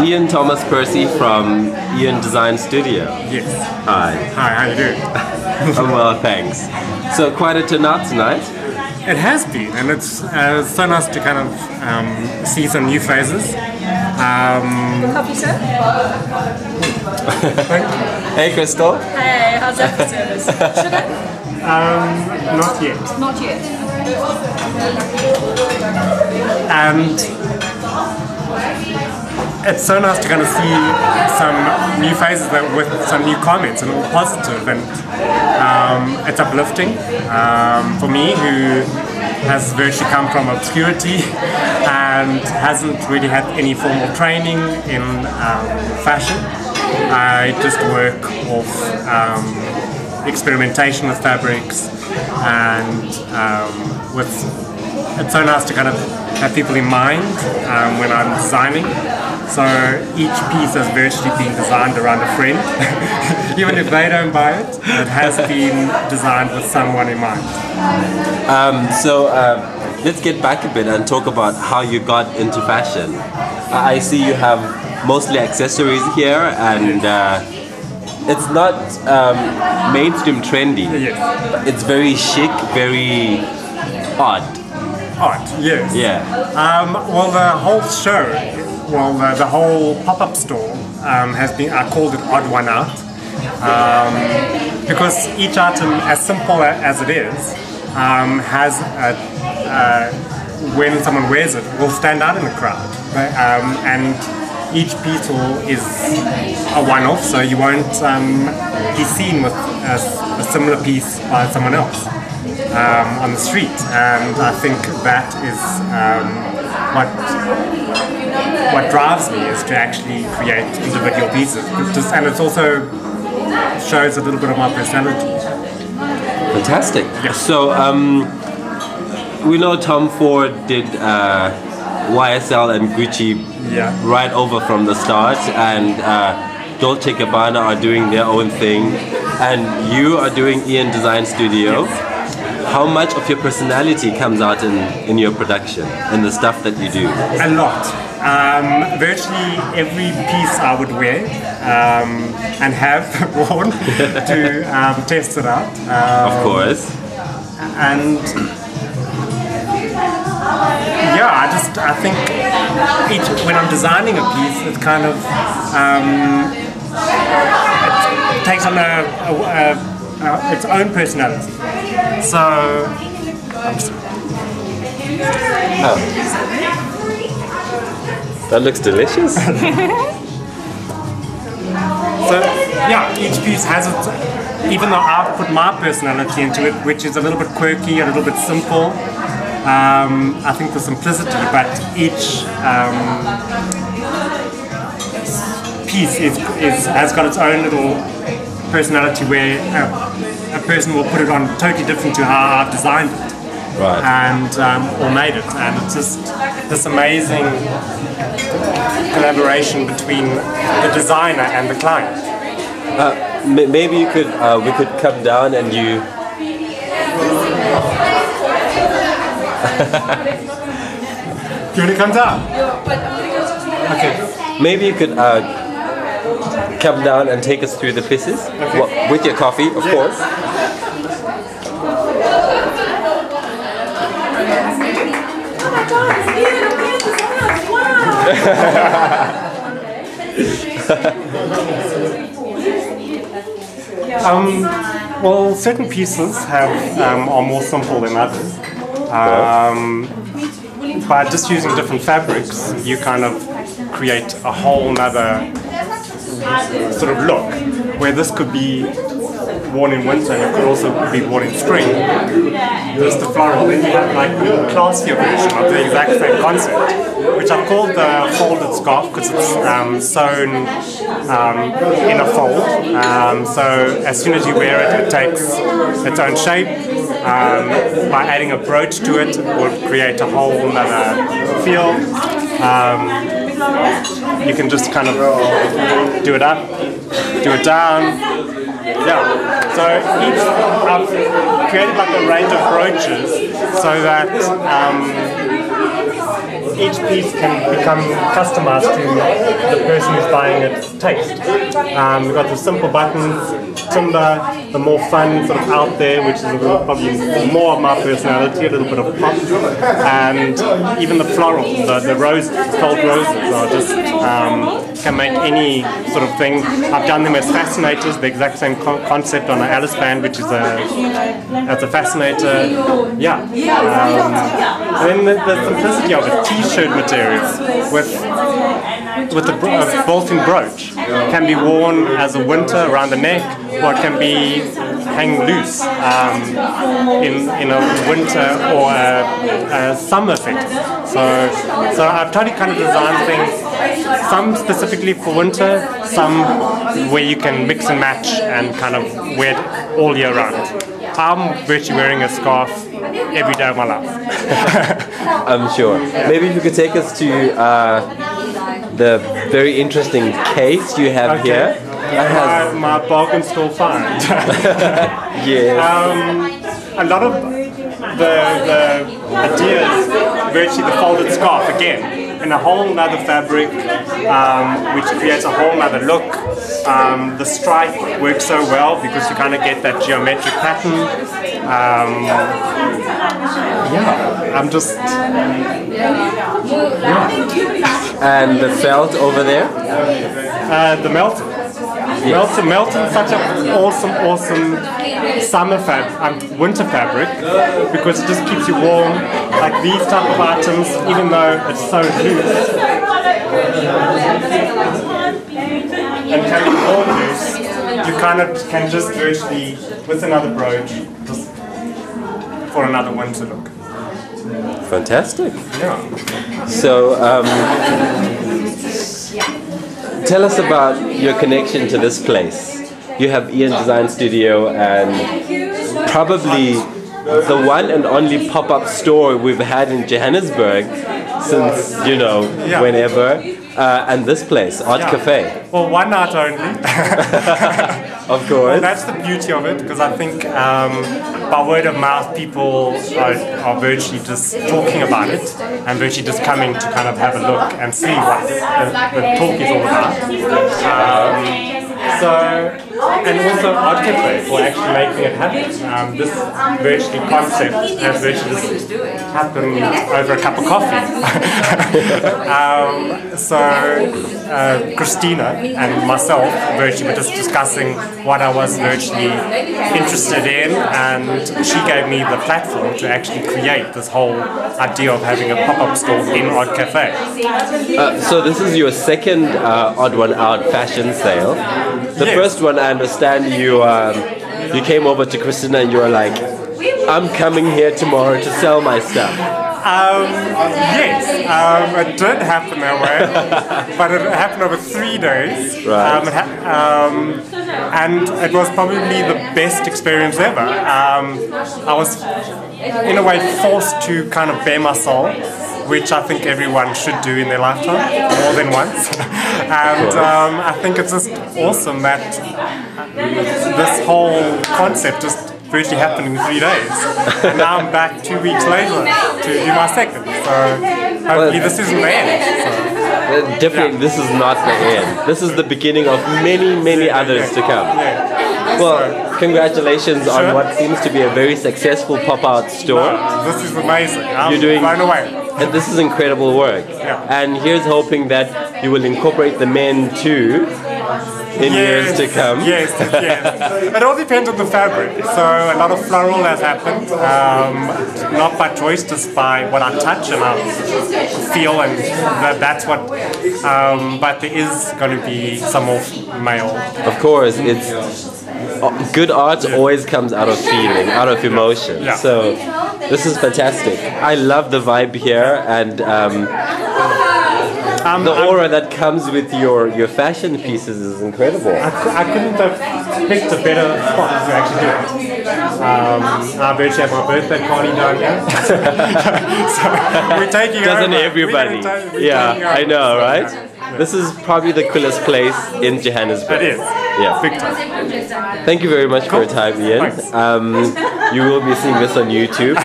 Ian Thomas Pursey from Ian Design Studio. Yes. Hi. Hi, how you doing? I'm well, thanks. So quite a turnout tonight. It has been, and it's so nice to kind of see some new faces. Coffee, sir? Hey, Crystal. Hey, how's that for service? Sugar? Not yet. Not yet. And it's so nice to kind of see some new faces with some new comments and all positive, and it's uplifting for me, who has virtually come from obscurity and hasn't really had any formal training in fashion. I just work off experimentation with fabrics, and it's so nice to kind of have people in mind when I'm designing. So each piece has virtually been designed around a friend. Even if they don't buy it, it has been designed with someone in mind. Let's get back a bit and talk about how you got into fashion. I see you have mostly accessories here, and it's not mainstream trendy. Yes. It's very chic, very odd. Odd, yes. Yeah. Well, the whole show, the whole pop-up store has been, I called it Odd One Out, because each item, as simple as it is, has when someone wears it, will stand out in the crowd. And each piece is a one-off, so you won't be seen with a similar piece by someone else on the street. And I think that is what drives me, is to actually create individual pieces. And it also shows a little bit of my personality. Fantastic. Yeah. So we know Tom Ford did YSL and Gucci right over from the start, and Dolce & Gabbana are doing their own thing, and you are doing Ian Design Studio. Yes. How much of your personality comes out in your production, in the stuff that you do? A lot. Virtually every piece I would wear and have worn to test it out. Of course. And yeah, I think when I'm designing a piece, it kind of it takes on its own personality. So, that looks delicious. So yeah, each piece has its, even though I've put my personality into it, which is a little bit quirky, a little bit simple, I think the simplicity, but each piece has got its own little personality, where a person will put it on totally different to how I've designed it. Right. And or made it, and it's just this amazing collaboration between the designer and the client. Maybe you could we could come down and you. Do you want to come down? Okay. Maybe you could come down and take us through the pieces, with your coffee, of course. Well, certain pieces are more simple than others. By just using different fabrics, you kind of create a whole nother sort of look, where this could be worn in winter and it could also be worn in spring. There's the floral, then you have like a classier version of the exact same concept, which I've called the folded scarf, because it's sewn in a fold. So as soon as you wear it, it takes its own shape. By adding a brooch to it, it will create a whole other feel. You can just kind of do it up, do it down. Yeah. So I've created like a range of brooches, so that each piece can become customized to the person who's buying its taste. We've got the simple buttons, timber, the more fun sort of out there, which is probably more of my personality, a little bit of pop, and even the florals, the roses, cold roses are just can make any sort of thing. I've done them as fascinators, the exact same concept on an Alice band, which is as a fascinator. Yeah. And then the simplicity of it, t-shirt materials with the built-in brooch, can be worn as a winter around the neck, or it can be hang loose in a winter or a summer setting. So I've tried to kind of design things, some specifically for winter, some where you can mix and match and kind of wear it all year round. I'm virtually wearing a scarf every day of my life. I'm sure. Maybe if you could take us to the very interesting case you have here. My bargain store find. Yes. A lot of the ideas, virtually the folded scarf again, in a whole nother fabric, which creates a whole nother look. The stripe works so well because you kind of get that geometric pattern. I'm just... And the felt over there? The Melton. Yes. Melton's such an awesome summer winter fabric, because it just keeps you warm. Like these type of items, even though it's so loose, and can be more loose, you kind of can just virtually, with another brooch, just for another winter look. Fantastic. Yeah. So, tell us about your connection to this place. You have Ian Design Studio, and probably the one and only pop-up store we've had in Johannesburg since, whenever. And this place, Art Cafe. Well, one art only. Of course. Well, that's the beauty of it, because I think by word of mouth, people are virtually just talking about it, and virtually just coming to kind of have a look and see what the talk is all about. And also Art Cafe for actually making it happen. This virtually concept has virtually just happened over a cup of coffee. Christina and myself virtually were just discussing what I was virtually interested in, and she gave me the platform to actually create this whole idea of having a pop-up store in Art Cafe. So this is your second Odd One Out fashion sale. The first one, I understand you came over to Christina and you were like, I'm coming here tomorrow to sell my stuff. Yes, it did happen that way, but it happened over 3 days. Right. And it was probably the best experience ever. I was, in a way, forced to kind of bare my soul, which I think everyone should do in their lifetime, more than once. And I think it's just awesome that this whole concept just virtually happened in 3 days. And now I'm back 2 weeks later to do my second. So hopefully this isn't the end. Definitely, this is not the end. This is the beginning of many others to come. Well, congratulations on what seems to be a very successful pop-out store. This is amazing. You're doing blown away. And this is incredible work. And here's hoping that you will incorporate the men too in years to come. Yes. It all depends on the fabric. So a lot of floral has happened, not by choice, just by what I touch and I feel, and that's what. But there is going to be some more male. Of course, it's good art always comes out of feeling, out of emotion. So this is fantastic. I love the vibe here, and the aura that comes with your fashion pieces is incredible. I couldn't have picked a better spot to actually do it. I virtually have my birthday party down here. So we're taking Doesn't over. everybody? I know, right? This is probably the coolest place in Johannesburg. It is. Yeah. Big time. Thank you very much for your time, Ian. You will be seeing this on YouTube.